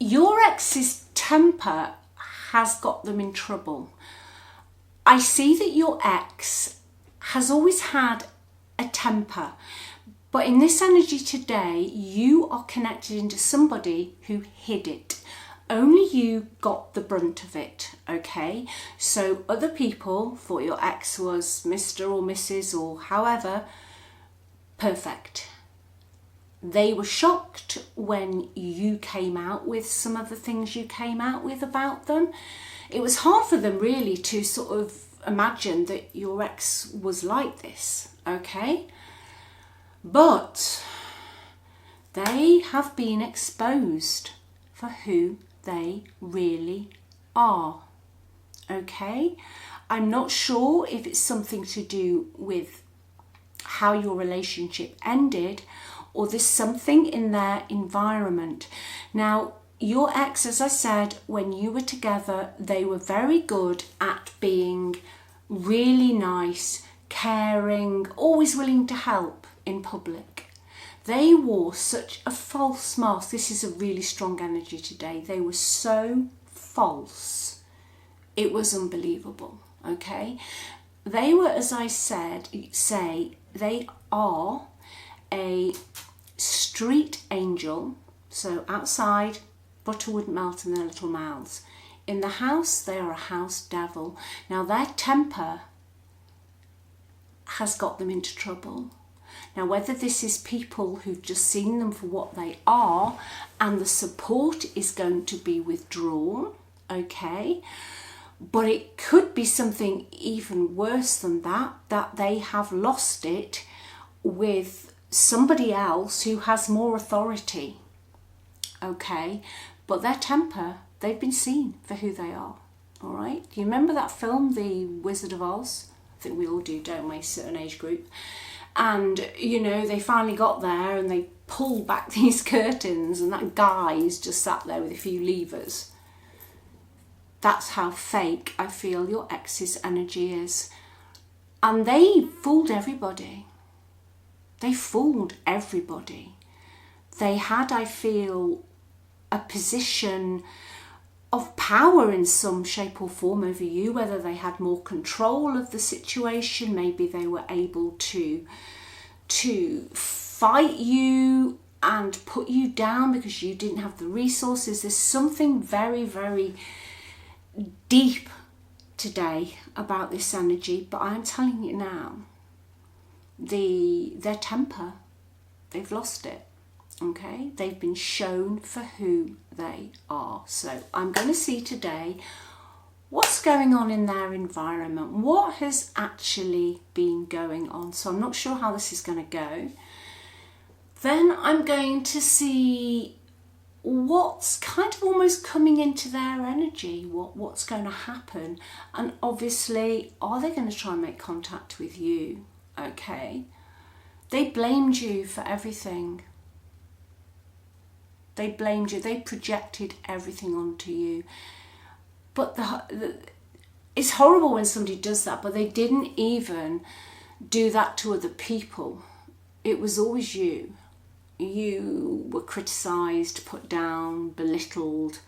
your ex's temper has got them in trouble. I see that your ex has always had a temper, but in this energy today, you are connected into somebody who hid it. Only you got the brunt of it, okay? So other people thought your ex was Mr. or Mrs. or however, perfect. They were shocked when you came out with some of the things you came out with about them. It was hard for them really to sort of imagine that your ex was like this, okay? But they have been exposed for who they really are, okay? I'm not sure if it's something to do with how your relationship ended, or there's something in their environment. Now, your ex, as I said, when you were together, they were very good at being really nice, caring, always willing to help in public. They wore such a false mask. This is a really strong energy today. They were so false. It was unbelievable, okay? They were, as I said, they are a street angel. So outside, butter wouldn't melt in their little mouths. In the house, they are a house devil. Now, their temper has got them into trouble. Now, whether this is people who've just seen them for what they are and the support is going to be withdrawn, okay? But it could be something even worse than that, that they have lost it with somebody else who has more authority, okay? But their temper, they've been seen for who they are, all right? Do you remember that film, The Wizard of Oz? I think we all do, don't we, certain age group? And, you know, they finally got there and they pulled back these curtains and that guy's just sat there with a few levers. That's how fake I feel your ex's energy is. And they fooled everybody. They fooled everybody. They had, I feel, a position of power in some shape or form over you, whether they had more control of the situation, maybe they were able to fight you and put you down because you didn't have the resources. There's something very, very deep today about this energy, but I'm telling you now, their temper, they've lost it. Okay, they've been shown for who they are. So I'm going to see today what's going on in their environment, what has actually been going on. So I'm not sure how this is going to go. Then I'm going to see what's kind of almost coming into their energy, what's going to happen. And obviously, are they going to try and make contact with you? Okay, they blamed you for everything. They blamed you. They projected everything onto you. But it's horrible when somebody does that, but they didn't even do that to other people. It was always you. You were criticised, put down, belittled,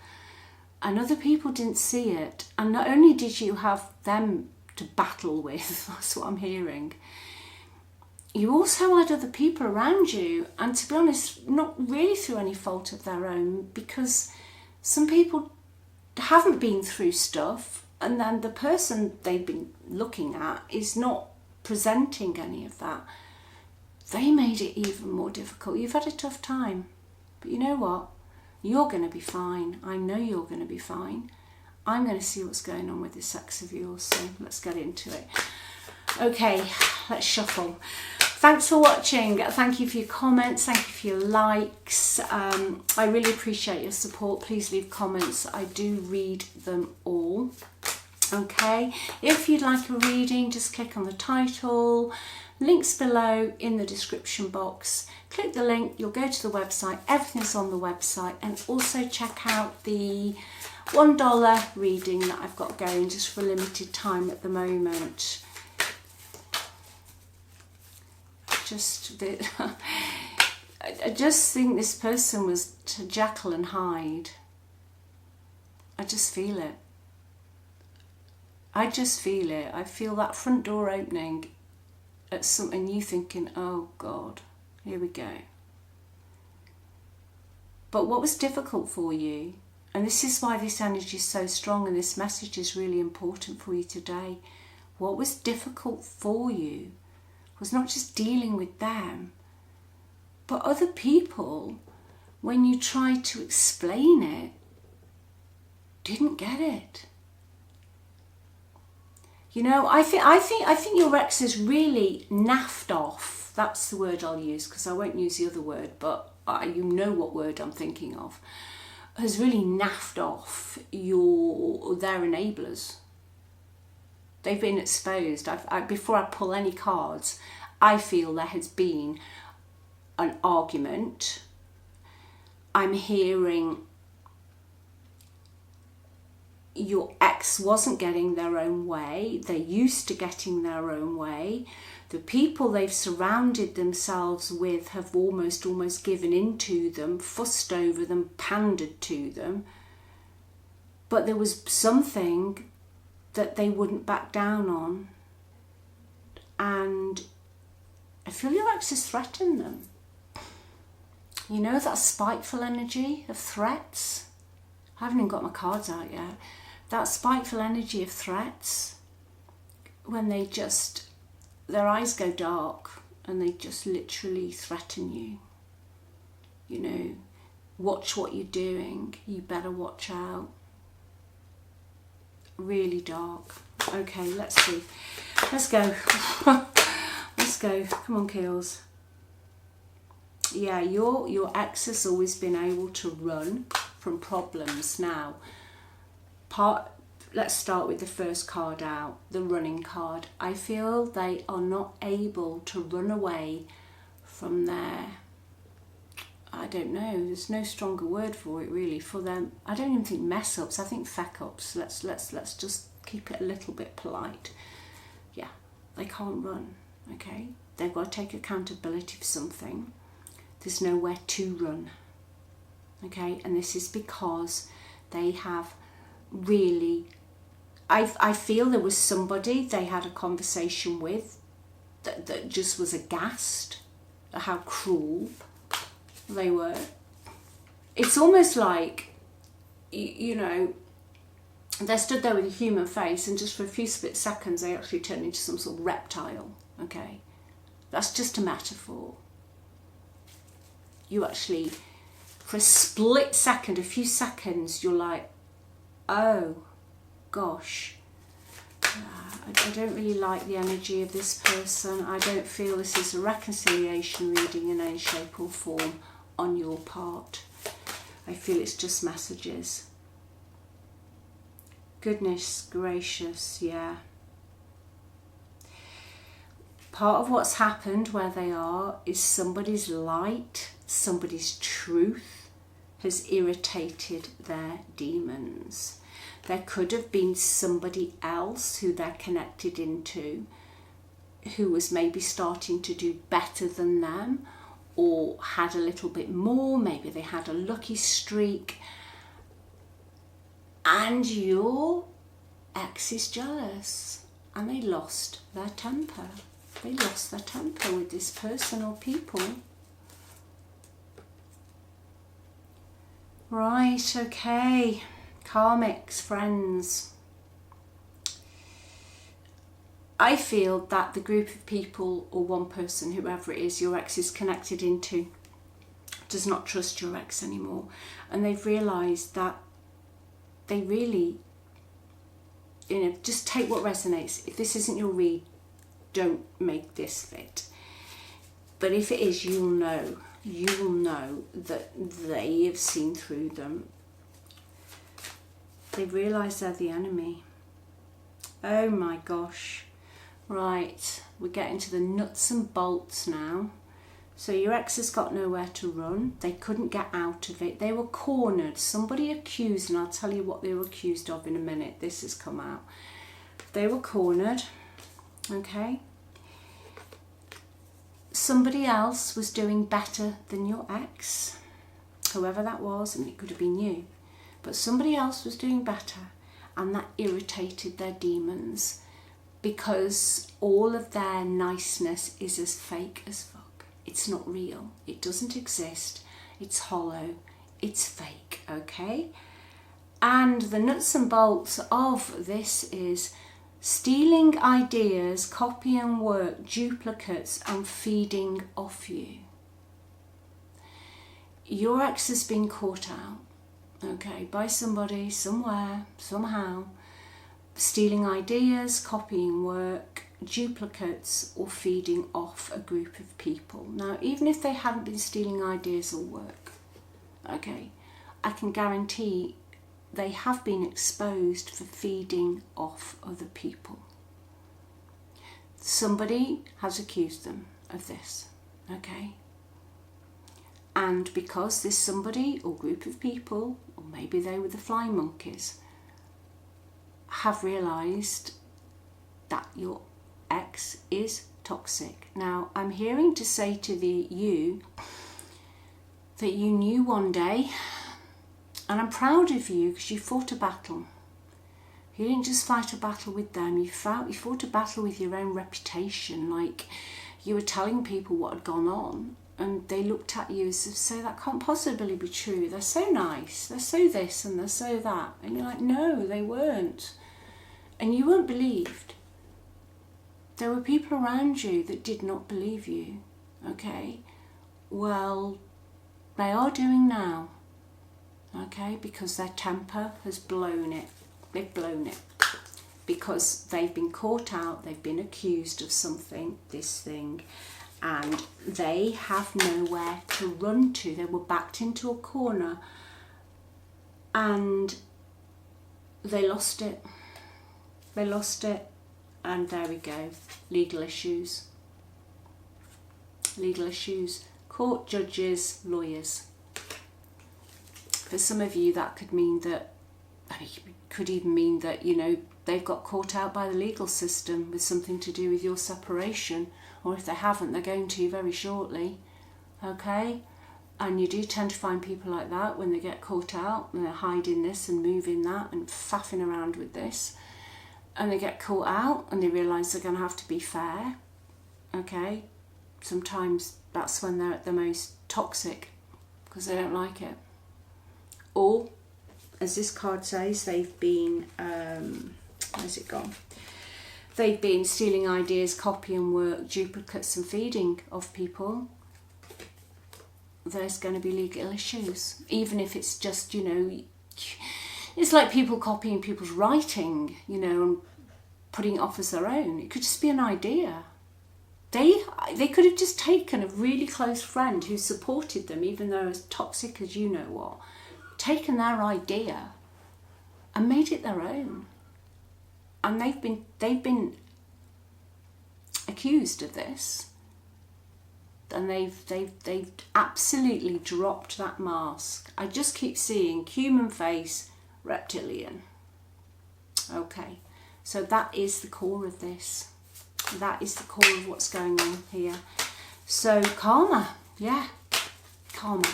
and other people didn't see it. And not only did you have them to battle with, that's what I'm hearing, you also had other people around you, and to be honest, not really through any fault of their own, because some people haven't been through stuff, and then the person they've been looking at is not presenting any of that. They made it even more difficult. You've had a tough time, but you know what? You're going to be fine. I know you're going to be fine. I'm going to see what's going on with this ex of yours, so let's get into it. Okay, let's shuffle. Thanks for watching. Thank you for your comments. Thank you for your likes. I really appreciate your support. Please leave comments. I do read them all. Okay, if you'd like a reading, just click on the title. Links below in the description box. Click the link, you'll go to the website. Everything's on the website. And also check out the $1 reading that I've got going just for a limited time at the moment. I just think this person was Jekyll and Hyde. I just feel it. I just feel it. I feel that front door opening at something, you thinking, oh God, here we go. But what was difficult for you, and this is why this energy is so strong and this message is really important for you today, what was difficult for you was not just dealing with them, but other people, when you tried to explain it, didn't get it. You know, I think your ex is really naffed off. That's the word I'll use, because I won't use the other word, but you know what word I'm thinking of. Has really naffed off their enablers. They've been exposed. Before I pull any cards, I feel there has been an argument. I'm hearing your ex wasn't getting their own way. They're used to getting their own way. The people they've surrounded themselves with have almost given in to them, fussed over them, pandered to them. But there was something that they wouldn't back down on. And I feel your ex has threatened them. You know, that spiteful energy of threats. I haven't even got my cards out yet. That spiteful energy of threats, when their eyes go dark and they just literally threaten you. You know, watch what you're doing. You better watch out. Really dark. Okay, let's see. Let's go. Let's go. Come on, Keels. Yeah, your ex has always been able to run from problems. Now, let's start with the first card out, the running card. I feel they are not able to run away from their, I don't know, there's no stronger word for it really, for them. I don't even think mess ups, I think feck ups. Let's just keep it a little bit polite. Yeah, they can't run, okay? They've got to take accountability for something. There's nowhere to run, okay? And this is because they have really, I feel there was somebody they had a conversation with that just was aghast at how cruel they were. It's almost like, you know, they stood there with a human face and just for a few split seconds they actually turned into some sort of reptile, okay? That's just a metaphor. You actually, for a split second, a few seconds, you're like, oh gosh, I don't really like the energy of this person. I don't feel this is a reconciliation reading in any shape or form on your part. I feel it's just messages. Goodness gracious, yeah. Part of what's happened where they are is somebody's light, somebody's truth has irritated their demons. There could have been somebody else who they're connected into who was maybe starting to do better than them or had a little bit more. Maybe they had a lucky streak. And your ex is jealous and they lost their temper. They lost their temper with this person or people. Right, okay. Karmics, friends. I feel that the group of people or one person, whoever it is your ex is connected into, does not trust your ex anymore. And they've realised that they really, you know, just take what resonates. If this isn't your read, don't make this fit. But if it is, you'll know that they have seen through them. They realise they're the enemy. Oh my gosh. Right, we're getting to the nuts and bolts now. So your ex has got nowhere to run. They couldn't get out of it. They were cornered. Somebody accused, and I'll tell you what they were accused of in a minute. This has come out. They were cornered. Okay. Somebody else was doing better than your ex. Whoever that was, and it could have been you. but somebody else was doing better, and that irritated their demons, because all of their niceness is as fake as fuck. It's not real. It doesn't exist. It's hollow. It's fake, okay? And the nuts and bolts of this is stealing ideas, copying work, duplicates, and feeding off you. Your ex has been caught out, okay, by somebody, somewhere, somehow, stealing ideas, copying work, duplicates, or feeding off a group of people. Now, even if they hadn't been stealing ideas or work, okay, I can guarantee they have been exposed for feeding off other people. Somebody has accused them of this, okay? And because this somebody or group of people, or maybe they were the flying monkeys, have realised that your ex is toxic. Now, I'm hearing to say to you that you knew one day, and I'm proud of you because you fought a battle. You didn't just fight a battle with them, you fought a battle with your own reputation. Like, you were telling people what had gone on, and they looked at you as if, so that can't possibly be true. They're so nice, they're so this and they're so that. And you're like, no, they weren't. And you weren't believed. There were people around you that did not believe you, okay? Well, they are doing now, okay? Because their temper has blown it. They've blown it. Because they've been caught out, they've been accused of something, this thing, and they have nowhere to run to. They were backed into a corner and they lost it. They lost it, and there we go. Legal issues. Legal issues. Court, judges, lawyers. For some of you, that could mean that, could even mean that, you know, they've got caught out by the legal system with something to do with your separation, or if they haven't, they're going to very shortly, okay? And you do tend to find people like that when they get caught out, and they're hiding this and moving that and faffing around with this, and they get caught out and they realise they're going to have to be fair, okay? Sometimes that's when they're at the most toxic, because they don't like it. Or, as this card says, they've been, where's it gone? They've been stealing ideas, copying work, duplicates and feeding off people. There's going to be legal issues. Even if it's just, you know, it's like people copying people's writing, you know, and putting it off as their own. It could just be an idea. They could have just taken a really close friend who supported them, even though as toxic as you know what, taken their idea and made it their own. And they've been accused of this, and they've absolutely dropped that mask. I just keep seeing human face, reptilian. Okay, so that is the core of this. That is the core of what's going on here. So karma, yeah, karma.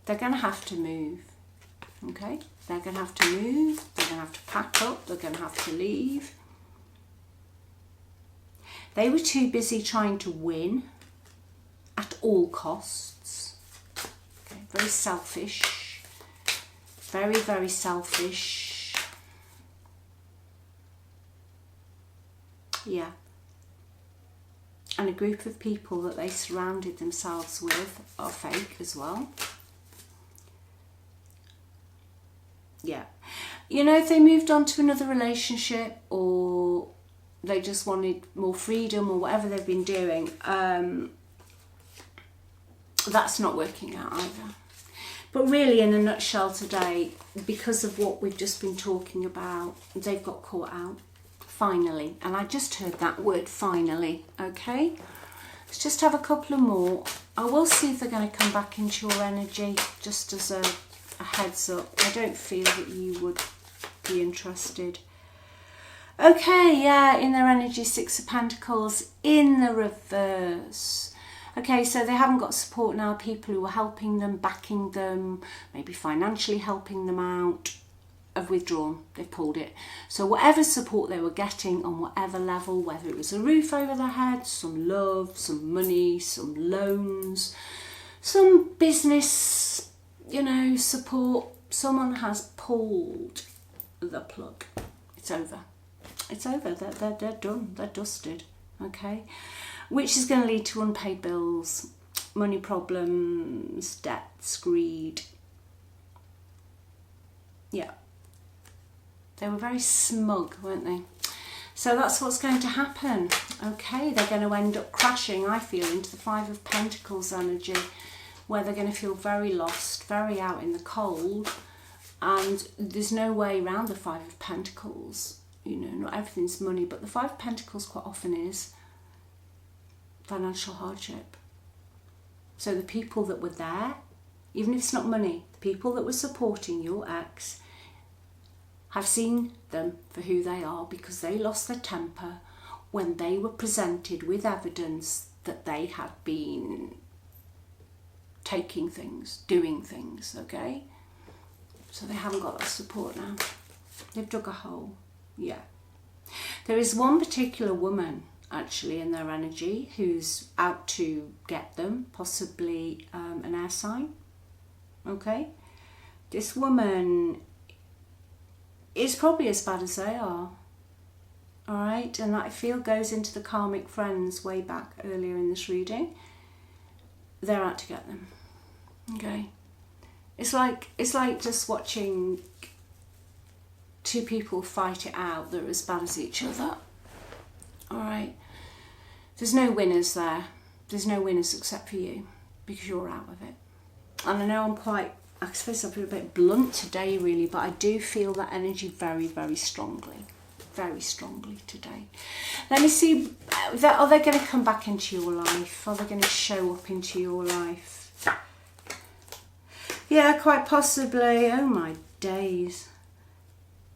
They're going to have to move, okay? They're going to have to move, they're going to have to pack up, they're going to have to leave. They were too busy trying to win at all costs. Okay, very selfish, very, very selfish. Yeah. And a group of people that they surrounded themselves with are fake as well. Yeah, you know, if they moved on to another relationship, or they just wanted more freedom, or whatever they've been doing, that's not working out either. But really, in a nutshell today, because of what we've just been talking about, they've got caught out, finally. And I just heard that word, finally, okay? Let's just have a couple of more. I will see if they're going to come back into your energy, just as a heads up. I don't feel that you would be interested. Okay, yeah, in their energy, Six of Pentacles in the reverse. Okay, so they haven't got support now, people who are helping them, backing them, maybe financially helping them out, have withdrawn, they've pulled it. So whatever support they were getting on whatever level, whether it was a roof over their head, some love, some money, some loans, some business, you know, support, someone has pulled the plug. It's over. It's over. They're done. They're dusted. Okay? Which is going to lead to unpaid bills, money problems, debts, greed. Yeah. They were very smug, weren't they? So that's what's going to happen. Okay, they're going to end up crashing, I feel, into the Five of Pentacles energy, where they're going to feel very lost, very out in the cold, and there's no way around the Five of Pentacles. You know, not everything's money, but the Five of Pentacles quite often is financial hardship. So the people that were there, even if it's not money, the people that were supporting your ex have seen them for who they are, because they lost their temper when they were presented with evidence that they had been taking things, doing things, okay? So they haven't got that support now. They've dug a hole, yeah. There is one particular woman, actually, in their energy who's out to get them, possibly an air sign, okay? This woman is probably as bad as they are, all right? And that, I feel, goes into the karmic friends way back earlier in this reading. They're out to get them, okay? It's like just watching two people fight it out that are as bad as each other, all right? There's no winners there. There's no winners except for you, because you're out of it. And I know I'm quite, I suppose I've been a bit blunt today, really, but I do feel that energy very, very strongly today. Let me see, are they going to come back into your life? Are they going to show up into your life? Yeah, quite possibly. Oh my days.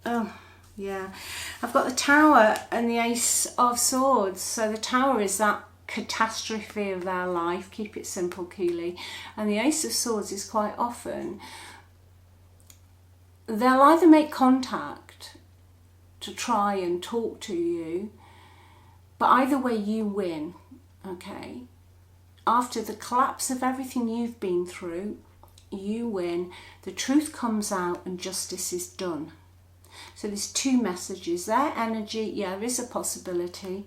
Oh, yeah. I've got the Tower and the Ace of Swords. So the Tower is that catastrophe of their life. Keep it simple, Keeley. And the Ace of Swords is quite often, they'll either make contact to try and talk to you, but either way you win, okay? After the collapse of everything you've been through, you win. The truth comes out and justice is done. So there's two messages. Their energy, yeah, there is a possibility.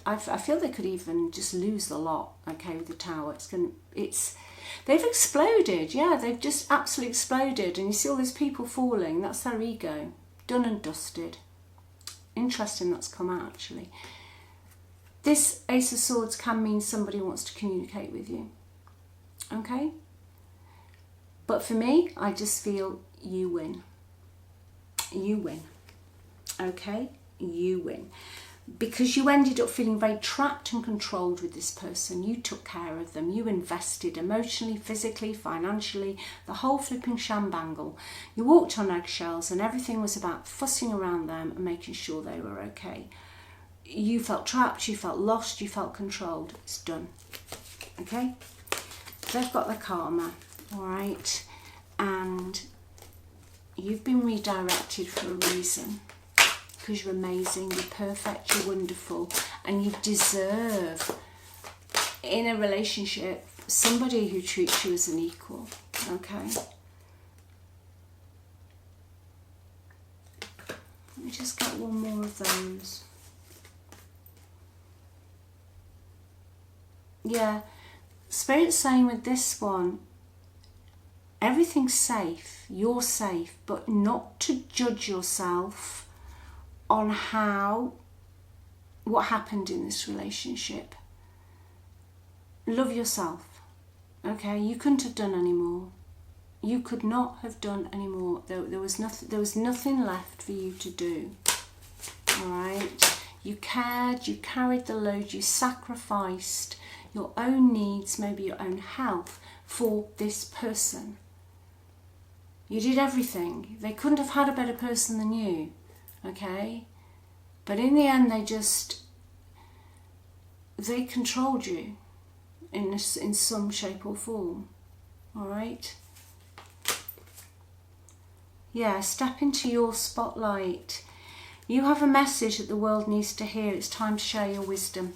I feel they could even just lose the lot, okay, with the Tower. They've exploded, yeah, they've just absolutely exploded. And you see all these people falling, that's their ego. Done and dusted. Interesting that's come out, actually. This Ace of Swords can mean somebody wants to communicate with you, okay? But for me, I just feel you win. You win, okay? You win. Because you ended up feeling very trapped and controlled with this person. You took care of them. You invested emotionally, physically, financially, the whole flipping shambangle. You walked on eggshells and everything was about fussing around them and making sure they were okay. You felt trapped, you felt lost, you felt controlled. It's done, okay? They've got the karma, all right? And you've been redirected for a reason. Because you're amazing, you're perfect, you're wonderful, and you deserve, in a relationship, somebody who treats you as an equal, okay? Let me just get one more of those. Yeah, Spirit's saying with this one, everything's safe, you're safe, but not to judge yourself on what happened in this relationship. Love yourself, okay? You couldn't have done any more. You could not have done any more. There was nothing left for you to do, all right? You cared, you carried the load, you sacrificed your own needs, maybe your own health, for this person. You did everything. They couldn't have had a better person than you. Okay, but in the end they controlled you, in some shape or form. All right? Yeah, step into your spotlight. You have a message that the world needs to hear. It's time to share your wisdom.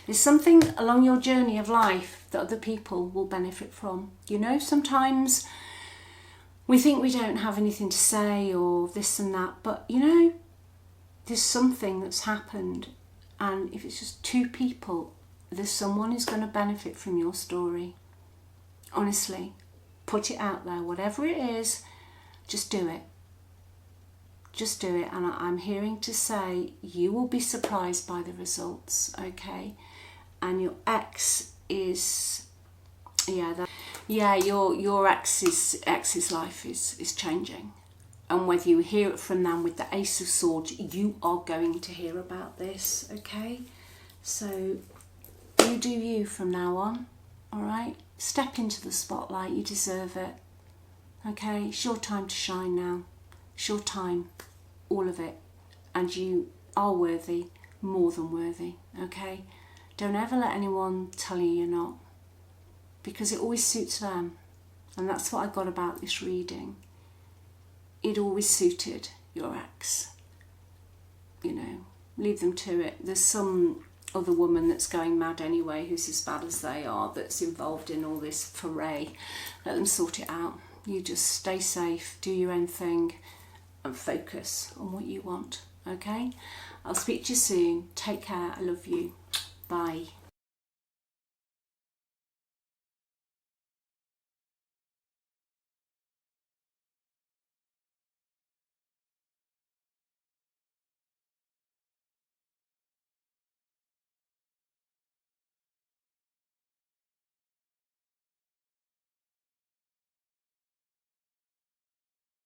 There's something along your journey of life that other people will benefit from. You know, sometimes we think we don't have anything to say or this and that, but you know, there's something that's happened, and if it's just two people, there's someone who's going to benefit from your story. Honestly, put it out there. Whatever it is, just do it. Just do it. And I'm hearing to say you will be surprised by the results, okay? And your ex is, your ex's life is changing. And whether you hear it from them with the Ace of Swords, you are going to hear about this, okay? So you do you from now on, all right? Step into the spotlight. You deserve it, okay? It's your time to shine now. It's your time, all of it. And you are worthy, more than worthy, okay? Don't ever let anyone tell you you're not, because it always suits them. And that's what I got about this reading. It always suited your ex. You know, leave them to it. There's some other woman that's going mad anyway, who's as bad as they are, that's involved in all this foray. Let them sort it out. You just stay safe, do your own thing, and focus on what you want, okay? I'll speak to you soon. Take care. I love you. Bye.